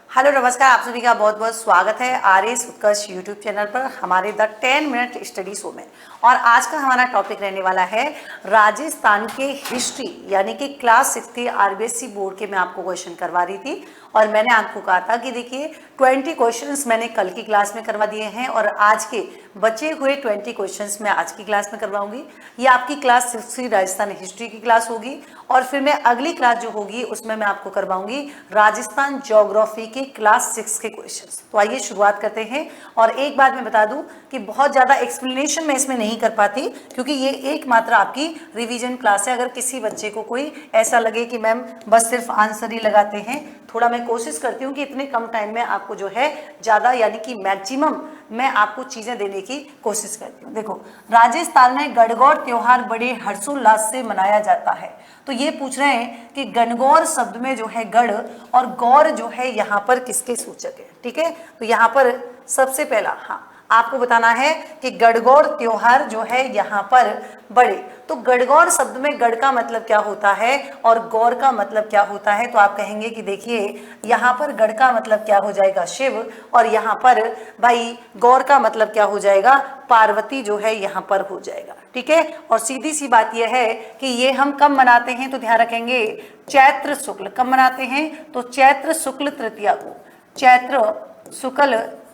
Hello नमस्कार, आप सभी का बहुत बहुत स्वागत है आरएस उत्कर्ष यूट्यूब चैनल पर हमारे द 10 मिनट स्टडी शो में। और आज का हमारा टॉपिक रहने वाला है राजस्थान के हिस्ट्री, यानी कि क्लास 6 की आरबीएसई बोर्ड के मैं आपको क्वेश्चन करवा रही थी। और मैंने आपको कहा था कि देखिए 20 क्वेश्चंस मैंने कल की क्लास में करवा दिए हैं और आज के बचे हुए 20 क्वेश्चंस मैं आज की क्लास में करवाऊंगी। ये आपकी क्लास 6 की राजस्थान हिस्ट्री की क्लास होगी और फिर मैं अगली क्लास जो होगी उसमें मैं आपको करवाऊंगी राजस्थान ज्योग्राफी के क्लास 6 के क्वेश्चंस। तो आइए शुरुआत करते हैं। और एक बात मैं बता दूं कि बहुत ज़्यादा एक्सप्लेनेशन मैं इसमें नहीं कर पाती क्योंकि ये एकमात्र आपकी रिवीजन क्लास है। अगर किसी बच्चे को कोई ऐसा लगे कि मैम बस सिर्फ आंसर ही लगाते हैं, थोड़ा मैं कोशिश करती हूँ कि इतने कम टाइम में आपको जो है ज़्यादा यानी कि मैक्सिमम मैं आपको चीज़ें देने की कोशिश करती हूँ। देखो, राजस्थान में गणगौर त्योहार बड़े हर्षोल्लास से मनाया जाता है। तो ये पूछ रहे हैं कि गणगौर शब्द में जो है गढ़ और गौर जो है यहाँ पर किसके सूचक है। ठीक है, तो यहाँ पर सबसे पहला आपको बताना है कि गणगौर त्योहार जो है यहाँ पर बड़े। तो गणगौर शब्द में गढ़ का मतलब क्या होता है और गौर का मतलब क्या होता है। तो आप कहेंगे कि देखिए यहाँ पर गढ़ का मतलब क्या हो जाएगा शिव, और यहाँ पर भाई गौर का मतलब क्या हो जाएगा पार्वती जो है यहाँ पर हो जाएगा। ठीक है, और सीधी सी बात यह है कि ये हम कब मनाते हैं, तो ध्यान रखेंगे चैत्र शुक्ल। कब मनाते हैं, तो चैत्र शुक्ल तृतीया को।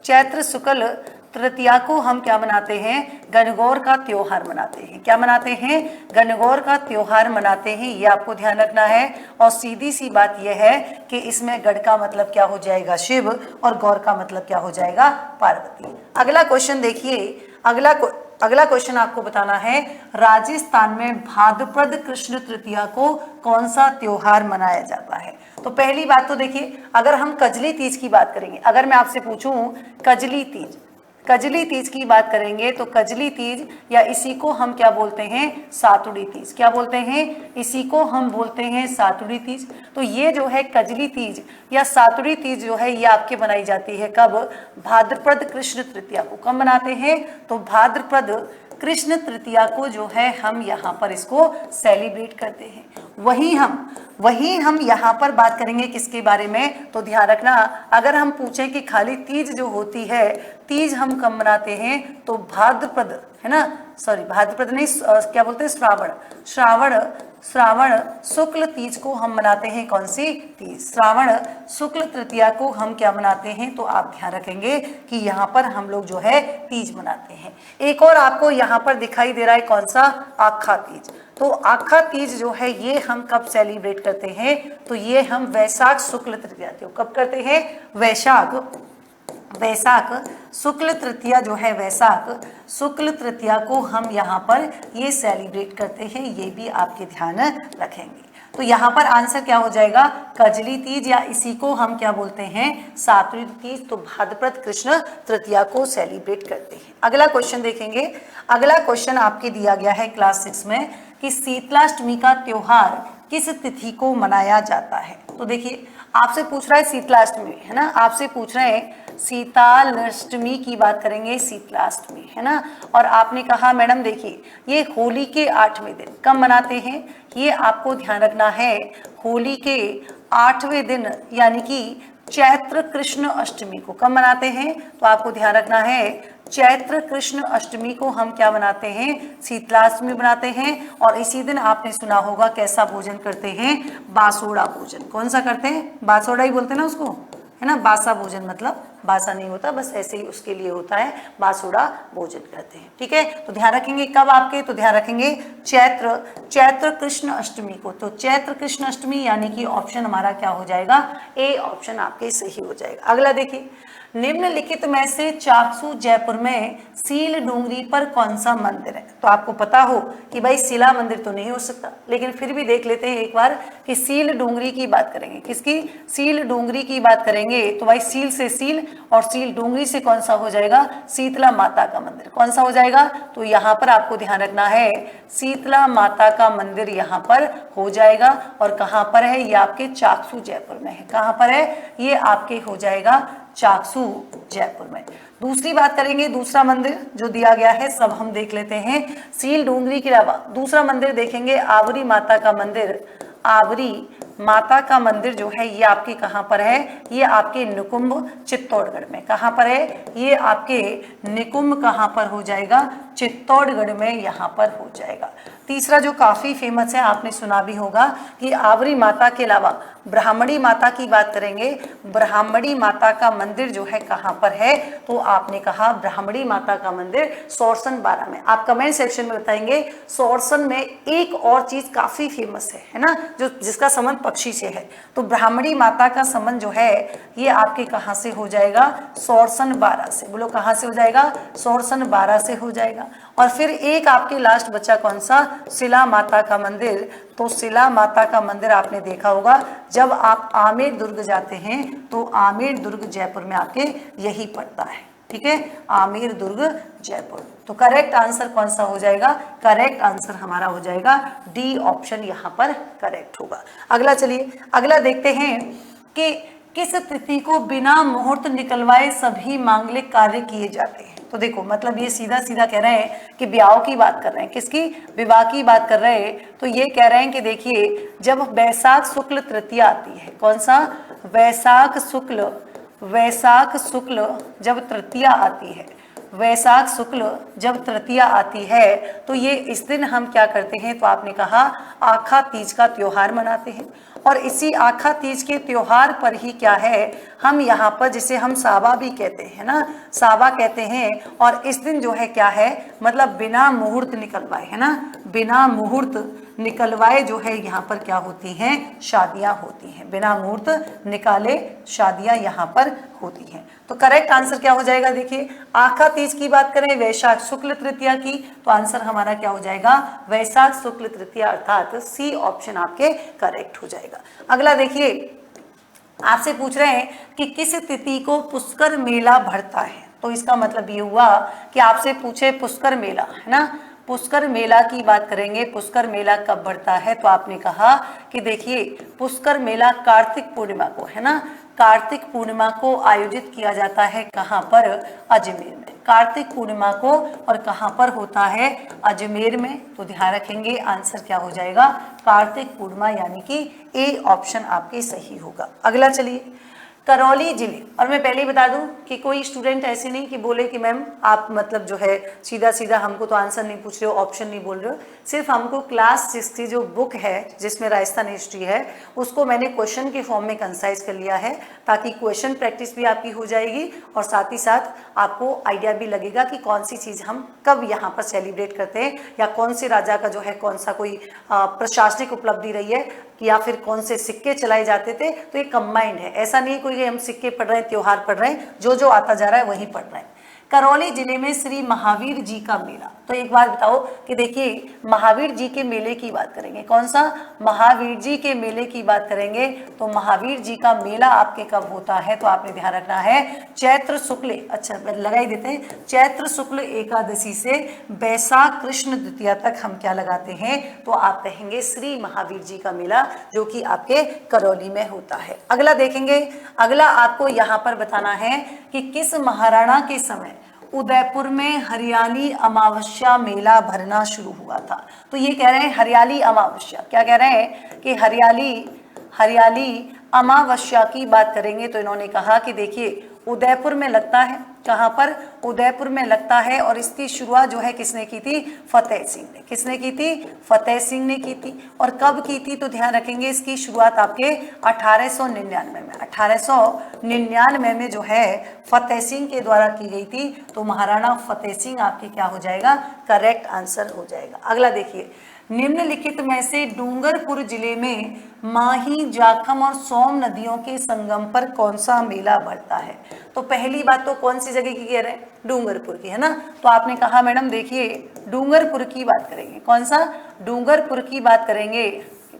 चैत्र शुक्ल तृतीया को हम क्या मनाते हैं, गणगौर का त्योहार मनाते हैं। क्या मनाते हैं, गणगौर का त्योहार मनाते हैं, ये आपको ध्यान रखना है। और सीधी सी बात यह है कि इसमें गढ़ का मतलब क्या हो जाएगा शिव और गौर का मतलब क्या हो जाएगा पार्वती। अगला क्वेश्चन देखिए, अगला क्वेश्चन आपको बताना है राजस्थान में भाद्रपद कृष्ण तृतीया को कौन सा त्योहार मनाया जाता है। तो पहली बात तो देखिए, अगर हम कजली तीज की बात करेंगे, अगर मैं आपसे पूछूं कजली तीज की बात करेंगे तो कजली तीज या इसी को हम क्या बोलते हैं सातुड़ी तीज। क्या बोलते हैं, इसी को हम बोलते हैं सातुड़ी तीज। तो ये जो है कजली तीज या सातुड़ी तीज जो है ये आपके बनाई जाती है कब, भाद्रपद कृष्ण तृतीया को। कब मनाते हैं, तो भाद्रपद कृष्ण तृतीया को जो है हम यहाँ पर इसको सेलिब्रेट करते हैं। वही हम यहाँ पर बात करेंगे किसके बारे में, तो ध्यान रखना अगर हम पूछें कि खाली तीज जो होती है, तीज हम कब मनाते हैं, तो भाद्रपद है ना, सॉरी भाद्रपद नहीं, क्या बोलते हैं श्रावण शुक्ल तीज को हम मनाते हैं। कौन सी तीज, श्रावण शुक्ल तृतीया को हम क्या मनाते हैं, तो आप ध्यान रखेंगे कि यहाँ पर हम लोग जो है तीज मनाते हैं। एक और आपको यहाँ पर दिखाई दे रहा है कौन सा, आखा तीज। तो आखा तीज जो है ये हम कब सेलिब्रेट करते हैं, तो ये हम वैशाख शुक्ल तृतीया को कब करते हैं, वैशाख शुक्ल तृतीया जो है वैशाख शुक्ल तृतीया को हम यहाँ पर ये सेलिब्रेट करते हैं। ये भी आपके ध्यान रखेंगे। तो यहाँ पर आंसर क्या हो जाएगा, कजली तीज या इसी को हम क्या बोलते हैं सातुड़ी तीज। तो भाद्रपद कृष्ण तृतीया को सेलिब्रेट करते हैं। अगला क्वेश्चन देखेंगे। अगला क्वेश्चन आपके दिया गया है क्लास 6 में कि शीतलाष्टमी का त्योहार किस तिथि को मनाया जाता है। तो देखिए आपसे पूछ रहा है शीतलाष्टमी है ना, आपसे पूछ रहे हैं शीतलाष्टमी की बात करेंगे, शीतलाष्टमी है ना। और आपने कहा मैडम देखिए ये होली के 8वें दिन कब मनाते हैं, ये आपको ध्यान रखना है होली के 8वें दिन यानी कि चैत्र कृष्ण अष्टमी को कब मनाते हैं, तो आपको ध्यान रखना है चैत्र कृष्ण अष्टमी को हम क्या बनाते हैं, शीतलाष्टमी बनाते हैं। और इसी दिन आपने सुना होगा कैसा भोजन करते हैं, बासोड़ा भोजन। कौन सा करते हैं, बासोड़ा ही बोलते हैं ना उसको, है ना। बासा भोजन मतलब बासा नहीं होता, बस ऐसे ही उसके लिए होता है, बासोड़ा भोजन कहते हैं। ठीक है, तो ध्यान रखेंगे कब आपके, तो ध्यान रखेंगे चैत्र कृष्ण अष्टमी को। तो चैत्र कृष्ण अष्टमी यानी कि ऑप्शन हमारा क्या हो जाएगा, ए ऑप्शन आपके सही हो जाएगा। अगला देखिए, निम्नलिखित में से चाकसू जयपुर में सील डूंगरी पर कौन सा मंदिर है। तो आपको पता हो कि भाई शिला मंदिर तो नहीं हो सकता, लेकिन फिर भी देख लेते हैं एक बार कि सील डूंगरी की बात करेंगे। किसकी, सील डूंगरी की बात करेंगे। तो भाई सील से सील और सील डूंगरी से कौन सा हो जाएगा, शीतला माता का मंदिर। कौन सा हो जाएगा, तो यहाँ पर आपको ध्यान रखना है शीतला माता का मंदिर यहाँ पर हो जाएगा। और कहाँ पर है, ये आपके चाकसू जयपुर में है। कहाँ पर है, ये आपके हो जाएगा चाकसू जयपुर में। दूसरी बात करेंगे, दूसरा मंदिर जो दिया गया है सब हम देख लेते हैं। सील डूंगरी के अलावा दूसरा मंदिर देखेंगे आवरी माता का मंदिर, आवरी माता का मंदिर जो है ये आपके कहाँ पर है, ये आपके निकुंभ चित्तौड़गढ़ में। कहाँ पर है, ये आपके निकुंभ कहाँ पर हो जाएगा, चित्तौड़गढ़ में यहाँ पर हो जाएगा। तीसरा जो काफी फेमस है, आपने सुना भी होगा कि आवरी माता के अलावा ब्राह्मणी माता की बात करेंगे। ब्राह्मणी माता का मंदिर जो है कहाँ पर है, तो आपने कहा ब्राह्मणी माता का मंदिर सोरसन बारा में। आप कमेंट सेक्शन में बताएंगे सोरसन में एक और चीज काफी फेमस है ना, जो जिसका संबंध पक्षी से है। तो ब्राह्मणी माता का संबंध जो है ये आपके कहाँ से हो जाएगा, सोरसन बारा से। बोलो कहाँ से हो जाएगा, सोरसन बारा से हो जाएगा। और फिर एक आपके लास्ट बचा कौन सा, शिला माता का मंदिर। तो शिला माता का मंदिर आपने देखा होगा जब आप आमेर दुर्ग जाते हैं, तो आमेर दुर्ग जयपुर में आपके यही पड़ता है। ठीक है, आमेर दुर्ग जयपुर। तो करेक्ट आंसर कौन सा हो जाएगा, करेक्ट आंसर हमारा हो जाएगा डी ऑप्शन, यहाँ पर करेक्ट होगा। अगला चलिए, अगला देखते हैं कि किस तिथि को बिना मुहूर्त निकलवाए सभी मांगलिक कार्य किए जाते हैं। तो देखो मतलब ये सीधा सीधा कह रहे हैं कि ब्याह की बात कर रहे हैं, किसकी, विवाह की बात कर रहे हैं। तो ये कह रहे हैं कि देखिए जब वैशाख शुक्ल तृतीया आती है, कौन सा, वैशाख शुक्ल जब तृतीया आती है, वैशाख शुक्ल जब तृतीया आती है, तो ये इस दिन हम क्या करते हैं, तो आपने कहा आखा तीज का त्योहार मनाते हैं। और इसी आखा तीज के त्योहार पर ही क्या है, हम यहाँ पर जिसे हम सावा भी कहते हैं ना, सावा कहते हैं। और इस दिन जो है क्या है, मतलब बिना मुहूर्त निकलवाए, है ना, बिना मुहूर्त निकलवाए जो है यहाँ पर क्या होती हैं, शादियां होती हैं। बिना मुहूर्त निकाले शादियां यहाँ पर होती हैं। तो करेक्ट आंसर क्या हो जाएगा, देखिए आखा तीज की बात करें वैशाख शुक्ल तृतीया की, तो आंसर हमारा क्या हो जाएगा, वैशाख शुक्ल तृतीया, अर्थात सी ऑप्शन आपके करेक्ट हो जाएगा। अगला देखिए, आपसे पूछ रहे हैं कि किस तिथि को पुष्कर मेला भरता है। तो इसका मतलब ये हुआ कि आपसे पूछे पुष्कर मेला, है ना, पुष्कर मेला की बात करेंगे, पुष्कर मेला कब बढ़ता है। तो आपने कहा कि देखिए पुष्कर मेला कार्तिक पूर्णिमा को, है ना, कार्तिक पूर्णिमा को आयोजित किया जाता है। कहाँ पर, अजमेर में। कार्तिक पूर्णिमा को और कहाँ पर होता है, अजमेर में। तो ध्यान रखेंगे आंसर क्या हो जाएगा, कार्तिक पूर्णिमा, यानी कि ए ऑप्शन आपके सही होगा। अगला चलिए, करौली जिले, और मैं पहले ही बता दूं कि कोई स्टूडेंट ऐसे नहीं कि बोले कि मैम आप मतलब जो है सीधा सीधा हमको तो आंसर नहीं पूछ रहे हो, ऑप्शन नहीं बोल रहे हो। सिर्फ हमको क्लास 6 की जो बुक है जिसमें राजस्थान हिस्ट्री है, उसको मैंने क्वेश्चन के फॉर्म में कंसाइज कर लिया है, ताकि क्वेश्चन प्रैक्टिस भी आपकी हो जाएगी और साथ ही साथ आपको आइडिया भी लगेगा कि कौन सी चीज़ हम कब यहाँ पर सेलिब्रेट करते हैं, या कौन से राजा का जो है कौन सा कोई प्रशासनिक उपलब्धि रही है, या फिर कौन से सिक्के चलाए जाते थे। तो ये कंबाइंड है, ऐसा नहीं कोई हम सिक्के पढ़ रहे हैं, त्योहार पढ़ रहे हैं, जो जो आता जा रहा है वही पढ़ रहे हैं। करौली जिले में श्री महावीर जी का मेला। तो एक बात बताओ कि देखिए महावीर जी के मेले की बात करेंगे, कौन सा, महावीर जी के मेले की बात करेंगे। तो महावीर जी का मेला आपके कब होता है, तो आपने ध्यान रखना है चैत्र शुक्ल, अच्छा लगाई देते हैं, चैत्र शुक्ल एकादशी से वैशाख कृष्ण द्वितीया तक हम क्या लगाते हैं, तो आप कहेंगे श्री महावीर जी का मेला, जो कि आपके करौली में होता है। अगला देखेंगे, अगला आपको यहाँ पर बताना है कि किस महाराणा के समय उदयपुर में हरियाली अमावस्या मेला भरना शुरू हुआ था। तो ये कह रहे हैं हरियाली अमावस्या, क्या कह रहे हैं कि हरियाली अमावस्या की बात करेंगे। तो इन्होंने कहा कि देखिए उदयपुर में लगता है, कहाँ पर, उदयपुर में लगता है। और इसकी शुरुआत जो है किसने की थी, फतेह सिंह ने। किसने की थी, फतेह सिंह ने की थी। और कब की थी, तो ध्यान रखेंगे इसकी शुरुआत आपके 1899 में, 1899 में जो है फतेह सिंह के द्वारा की गई थी। तो महाराणा फतेह सिंह आपके क्या हो जाएगा, करेक्ट आंसर हो जाएगा। अगला देखिए, निम्नलिखित में से डूंगरपुर जिले में माही, जाखम और सोम नदियों के संगम पर कौन सा मेला बढ़ता है। तो पहली बात तो कौन सी जगह की कह रहे हैं, डूंगरपुर की, है ना। तो आपने कहा मैडम देखिए डूंगरपुर की बात करेंगे, कौन सा, डूंगरपुर की बात करेंगे,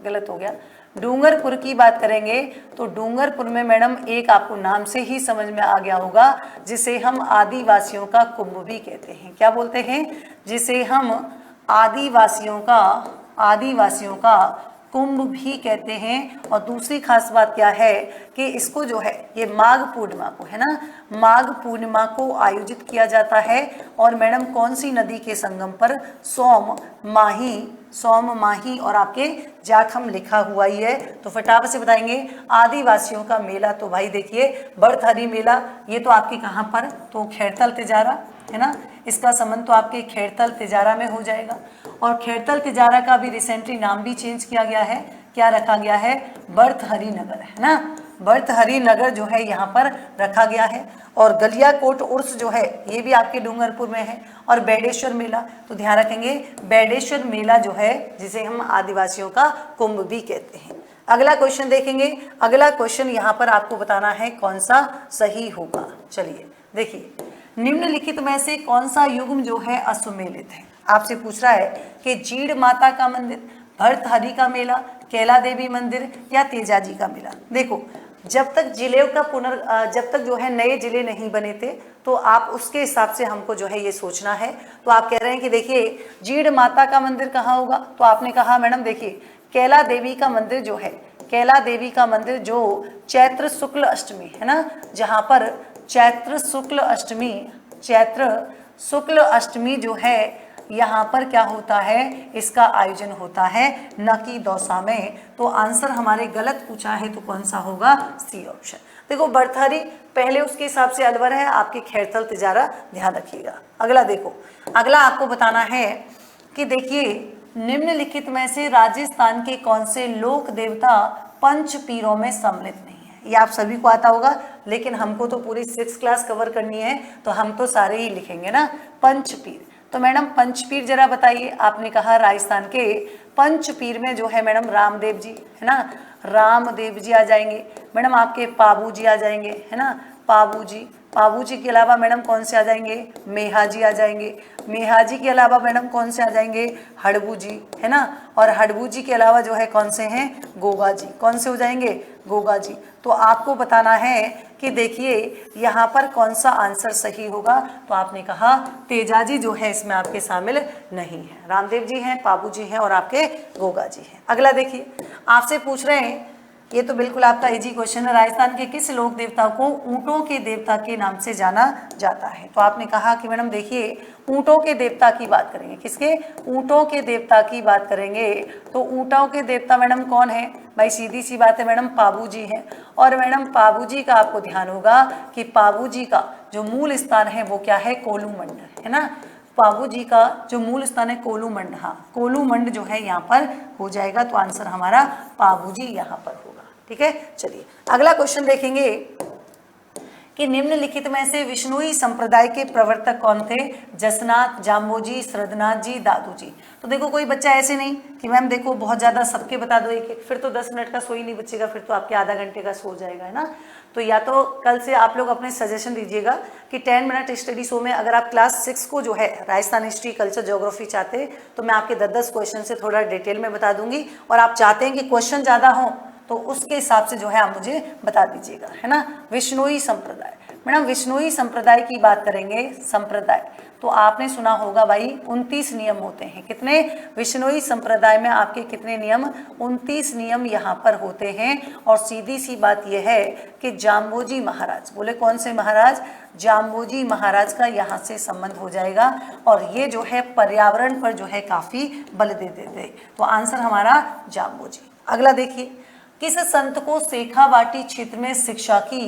गलत हो गया, डूंगरपुर की बात करेंगे। तो डूंगरपुर में मैडम एक आपको नाम से ही समझ में आ गया होगा, जिसे हम आदिवासियों का कुंभ भी कहते हैं। क्या बोलते हैं, जिसे हम आदिवासियों का कुंभ भी कहते हैं। और दूसरी खास बात क्या है कि इसको जो है ये माघ पूर्णिमा को, है ना, माघ पूर्णिमा को आयोजित किया जाता है। और मैडम कौन सी नदी के संगम पर, सोम, माही, सोम माही और आपके जाखम लिखा हुआ ही है। तो फटाफट से बताएंगे आदिवासियों का मेला। तो भाई देखिए बड़थरी मेला ये तो आपके कहाँ पर, तो खैरतल तिजारा है ना, इसका संबंध तो आपके खैरतल तिजारा में हो जाएगा। और खैरतल तिजारा का भी रिसेंटली नाम भी चेंज किया गया है, क्या रखा गया है, बड़थरी नगर है ना, बड़थरी नगर जो है यहाँ पर रखा गया है। और गलियाकोट उर्स जो है ये भी आपके डूंगरपुर में है। और बेडेश्वर मेला, तो ध्यान रखेंगे बेडेश्वर मेला जो है जिसे हम आदिवासियों का कुंभ भी कहते हैं। अगला क्वेश्चन देखेंगे। अगला क्वेश्चन यहाँ पर आपको बताना है कौन सा सही होगा। चलिए देखिए, निम्नलिखित में से कौन सा युग्म जो है असुमेलित है। आपसे पूछ रहा है कि जीड़ माता का मंदिर, भर्तहरि का मेला, कैला देवी मंदिर या तेजाजी का मेला। देखो जब तक जिले का जब तक जो है नए जिले नहीं बने थे तो आप उसके हिसाब से हमको जो है ये सोचना है। तो आप कह रहे हैं कि देखिए जीड़ माता का मंदिर कहाँ होगा, तो आपने कहा मैडम देखिए कैला देवी का मंदिर जो है, कैला देवी का मंदिर जो चैत्र शुक्ल अष्टमी है ना, जहाँ पर चैत्र शुक्ल अष्टमी जो है यहाँ पर क्या होता है, इसका आयोजन होता है न कि दौसा में। तो आंसर हमारे गलत पूछा है तो कौन सा होगा, सी ऑप्शन। देखो बड़थरी पहले उसके हिसाब से अलवर है, आपकी खैरतल तिजारा, ध्यान रखिएगा। अगला देखो, अगला आपको बताना है कि देखिए निम्नलिखित में से राजस्थान के कौन से लोक देवता पंच पीरों में सम्मिलित नहीं है। ये आप सभी को आता होगा, लेकिन हमको तो पूरी 6 क्लास कवर करनी है तो हम तो सारे ही लिखेंगे ना। पंचपीर, तो मैडम पंचपीर जरा बताइए। आपने कहा राजस्थान के पंचपीर में जो है मैडम रामदेव जी है ना, रामदेव जी आ जाएंगे। मैडम आपके पाबू जी आ जाएंगे है ना, पाबू जी के अलावा मैडम कौन से आ जाएंगे, मेहा जी आ जाएंगे। मेहा जी के अलावा मैडम कौन से आ जाएंगे, हड़बू जी है ना। और हड़बू जी के अलावा जो है कौन से हैं, गोगा जी। कौन से हो जाएंगे, गोगा जी। तो आपको बताना है कि देखिए यहाँ पर कौन सा आंसर सही होगा। तो आपने कहा तेजाजी जो है इसमें आपके शामिल नहीं है, रामदेव जी हैं, पाबू जी हैं और आपके गोगा जी हैं। अगला देखिए, आपसे पूछ रहे हैं, ये तो बिल्कुल आपका इजी क्वेश्चन है, राजस्थान के किस लोक देवता को ऊंटों के देवता के नाम से जाना जाता है। तो आपने कहा कि मैडम देखिए ऊंटों के देवता की बात करेंगे, किसके, ऊंटों के देवता की बात करेंगे। तो ऊंटों के देवता मैडम कौन है भाई, सीधी सी बात है मैडम पाबू जी हैं। और मैडम पाबू जी का आपको ध्यान होगा कि पाबू जी का जो मूल स्थान है वो क्या है, कोलूमंड है ना। पाबू जी का जो मूल स्थान है कोलूमंड, हाँ कोलूमंड जो है यहाँ पर हो जाएगा। तो आंसर हमारा पाबू जी यहाँ पर होगा। ठीक है, चलिए अगला क्वेश्चन देखेंगे कि निम्नलिखित में से विष्णुई संप्रदाय के प्रवर्तक कौन थे, जसनाथ, जाम्बोजी, श्रद्धनाथ जी, दादू जी। तो देखो कोई बच्चा ऐसे नहीं कि मैम देखो बहुत ज्यादा सबके बता दो एक एक, फिर तो 10 मिनट का सो ही नहीं बचेगा, फिर तो आपके आधा घंटे का सो जाएगा है ना। तो या तो कल से आप लोग अपने सजेशन दीजिएगा कि 10 मिनट स्टडी शो में अगर आप क्लास 6 को जो है राजस्थान हिस्ट्री, कल्चर, ज्योग्राफी चाहते हैं तो मैं आपके 10-10 क्वेश्चन से थोड़ा डिटेल में बता दूंगी। और आप चाहते हैं कि क्वेश्चन ज्यादा हो तो उसके हिसाब से जो है आप मुझे बता दीजिएगा है ना। विष्णुई संप्रदाय, मैडम विष्णुई संप्रदाय की बात करेंगे, संप्रदाय तो आपने सुना होगा भाई 29 नियम होते हैं। कितने, विष्णुई संप्रदाय में आपके कितने नियम, 29 नियम यहाँ पर होते हैं। और सीधी सी बात यह है कि जाम्बोजी महाराज, बोले कौन से महाराज, जाम्बोजी महाराज का यहाँ से संबंध हो जाएगा। और ये जो है पर्यावरण पर जो है काफी बल दे देते। तो आंसर हमारा जाम्बोजी। अगला देखिए, किस संत को शेखावाटी क्षेत्र में शिक्षा की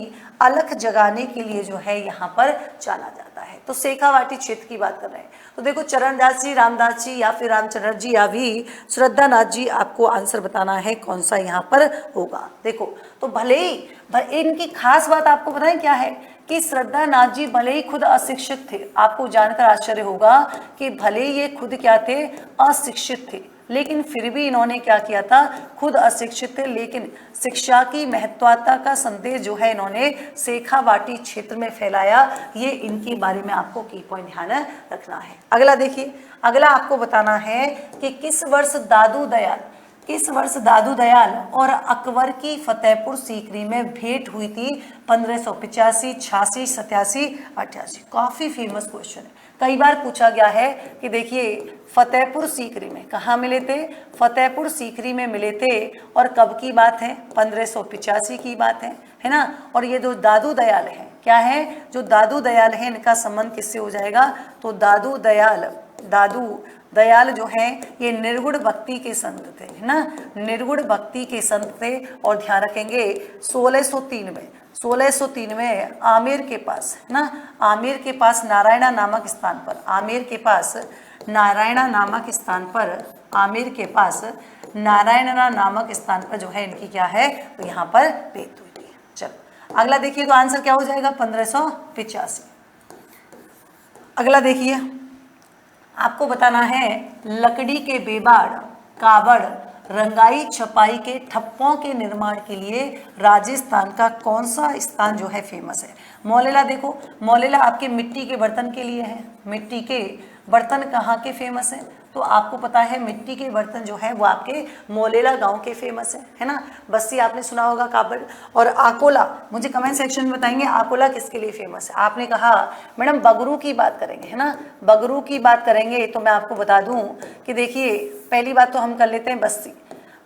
अलख जगाने के लिए जो है यहाँ पर जाना जाता है। तो शेखावाटी क्षेत्र की बात कर रहे हैं। तो देखो चरणदास जी, रामदास जी या फिर रामचंद्र जी या भी श्रद्धानाथ जी, आपको आंसर बताना है कौन सा यहाँ पर होगा। देखो तो भले ही इनकी खास बात आपको बताएं क्या है कि श्रद्धानाथ जी भले ही खुद अशिक्षित थे, आपको जानकर आश्चर्य होगा कि भले ही ये खुद क्या थे, अशिक्षित थे, लेकिन फिर भी इन्होंने क्या किया था, खुद अशिक्षित थे लेकिन शिक्षा की महत्वता का संदेश जो है इन्होंने शेखावाटी क्षेत्र में फैलाया। ये इनके बारे में आपको की पॉइंट ध्यान रखना है। अगला देखिए, अगला आपको बताना है कि किस वर्ष दादू दयाल और अकबर की फतेहपुर सीकरी में भेंट हुई थी, 1585, 86, 87, 88। काफी फेमस क्वेश्चन है, कई बार पूछा गया है कि देखिए फतेहपुर सीकरी में कहाँ मिले थे, फतेहपुर सीकरी में मिले थे। और कब की बात है, 1585 की बात है ना। और ये जो दादू दयाल है, क्या है, जो दादू दयाल है इनका संबंध किससे हो जाएगा, तो दादू दयाल दादू दयाल जो है ये निर्गुण भक्ति के संत थे, है ना, निर्गुण भक्ति के संत थे। और ध्यान रखेंगे 1603 में आमेर के पास, है ना, आमेर के पास नारायणा नामक स्थान पर, आमेर के पास नारायणा नामक स्थान पर, आमेर के पास नारायणा नामक स्थान पर जो है इनकी क्या है, तो यहाँ पर डेथ हुई थी। चलो अगला देखिए, तो आंसर क्या हो जाएगा 1585। अगला देखिए, आपको बताना है लकड़ी के बेबाड़, कावड़, रंगाई छपाई के ठप्पों के निर्माण के लिए राजस्थान का कौन सा स्थान जो है फेमस है। मौलेला देखो, मौलेला आपके मिट्टी के बर्तन के लिए है। मिट्टी के बर्तन कहाँ के फेमस है, तो आपको पता है मिट्टी के बर्तन जो है वो आपके मौलेला गांव के फेमस है ना। बस्सी आपने सुना होगा, काबड़। और आकोला, मुझे कमेंट सेक्शन में बताएंगे आकोला किसके लिए फेमस है। आपने कहा मैडम बगरू की बात करेंगे, है ना, बगरू की बात करेंगे, तो मैं आपको बता दूं कि देखिए पहली बात तो हम कर लेते हैं बस्सी।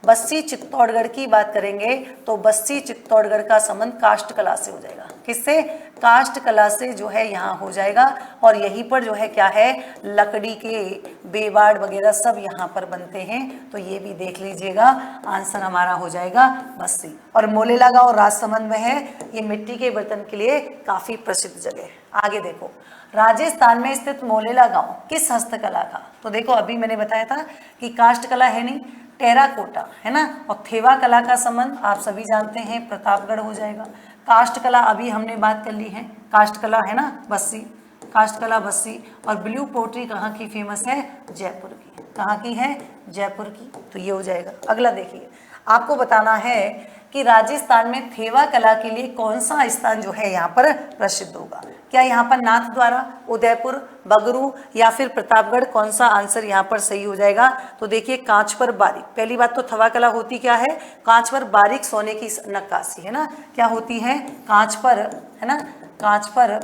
बस्सी चित्तौड़गढ़ की बात करेंगे तो बस्सी चित्तौड़गढ़ का संबंध काष्ठ कला से हो जाएगा। किससे, काष्ठ कला से जो है यहाँ हो जाएगा। और यहीं पर जो है क्या है, लकड़ी के बेबाड़ वगैरह सब यहाँ पर बनते हैं, तो ये भी देख लीजिएगा, आंसर हमारा हो जाएगा बस्सी। और मोलेला गांव राजसमंद में है, ये मिट्टी के बर्तन के लिए काफी प्रसिद्ध जगह है। आगे देखो, राजस्थान में स्थित मोलेला गांव किस हस्तकला का, तो देखो अभी मैंने बताया था कि काष्ठ कला है नहीं, टेराकोटा, है ना। और थेवा कला का संबंध आप सभी जानते हैं प्रतापगढ़ हो जाएगा। काष्ठ कला अभी हमने बात कर ली है, काष्ठ कला है ना बस्सी, काष्ठ कला बस्सी। और ब्लू पोट्री कहाँ की फेमस है, जयपुर की। कहाँ की है, जयपुर की, तो ये हो जाएगा। अगला देखिए, आपको बताना है कि राजस्थान में थेवा कला के लिए कौन सा स्थान जो है यहाँ पर प्रसिद्ध होगा। क्या यहाँ पर नाथद्वारा, उदयपुर, बगरू या फिर प्रतापगढ़, कौन सा आंसर यहाँ पर सही हो जाएगा। तो देखिए कांच पर बारीक, पहली बात तो थवा कला होती क्या है, कांच पर बारीक सोने की नक्काशी, है ना। क्या होती है, कांच पर, है ना, कांच पर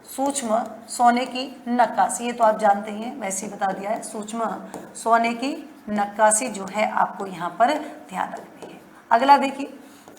सूक्ष्म सोने की नक्काशी, ये तो आप जानते ही हैं, वैसे ही बता दिया है, सूक्ष्म सोने की नक्काशी जो है आपको यहाँ पर ध्यान रखनी है। अगला देखिए,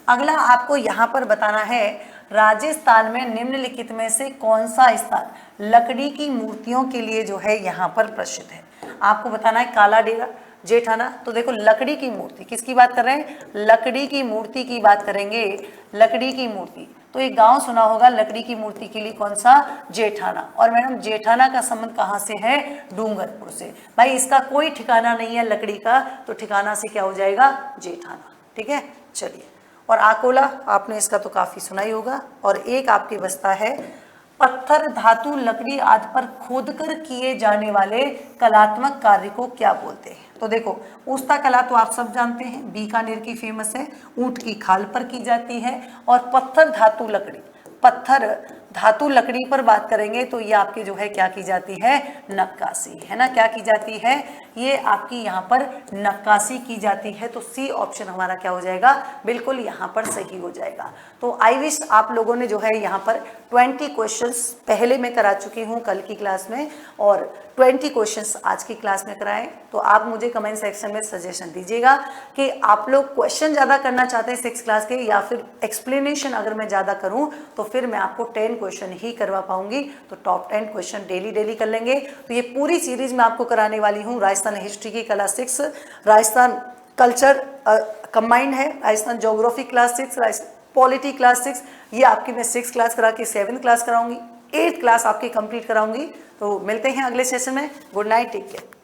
अगला आपको यहाँ पर बताना है राजस्थान में निम्नलिखित में से कौन सा स्थान लकड़ी की मूर्तियों के लिए जो है यहाँ पर प्रसिद्ध है। आपको बताना है काला डेरा, जेठाना। तो देखो लकड़ी की मूर्ति, किसकी बात कर रहे हैं, लकड़ी की मूर्ति की बात करेंगे, लकड़ी की मूर्ति। तो एक गांव सुना होगा लकड़ी की मूर्ति के लिए, कौन सा, जेठाना। और मैडम जेठाना का संबंध कहाँ से है, डूंगरपुर से। भाई इसका कोई ठिकाना नहीं है लकड़ी का, तो ठिकाना से क्या हो जाएगा, जेठाना। ठीक है, चलिए। और आकोला आपने इसका तो काफी सुना ही होगा। और एक आपके बचता है, पत्थर, धातु, लकड़ी आदि पर खोदकर किए जाने वाले कलात्मक कार्य को क्या बोलते हैं। तो देखो उस्ता कला तो आप सब जानते हैं, बीकानेर की फेमस है, ऊंट की खाल पर की जाती है। और पत्थर धातु लकड़ी, पत्थर धातु लकड़ी पर बात करेंगे तो ये आपकी जो है क्या की जाती है, नक्काशी, है ना। क्या की जाती है, ये आपकी यहाँ पर नक्काशी की जाती है। तो सी ऑप्शन हमारा क्या हो जाएगा, बिल्कुल यहाँ पर सही हो जाएगा। तो आई विश आप लोगों ने जो है यहाँ पर 20 क्वेश्चंस पहले मैं करा चुकी हूँ कल की क्लास में, और 20 क्वेश्चंस आज की क्लास में कराएं। तो आप मुझे कमेंट सेक्शन में सजेशन दीजिएगा कि आप लोग क्वेश्चन ज़्यादा करना चाहते हैं 6 क्लास के, या फिर एक्सप्लेनेशन अगर मैं ज़्यादा करूँ तो फिर मैं आपको 10 क्वेश्चन ही करवा पाऊंगी। तो टॉप 10 क्वेश्चन डेली कर लेंगे। तो ये पूरी सीरीज मैं आपको कराने वाली हूँ। राजस्थान हिस्ट्री की क्लास 6, राजस्थान कल्चर कंबाइंड है, Rajasthan geography class 6, Rajasthan polity class 6, ये आपकी मैं 6 क्लास करा के 7 क्लास कराऊंगी, 8 क्लास आपकी कंप्लीट कराऊंगी। तो मिलते हैं अगले सेशन में। Good night, take care.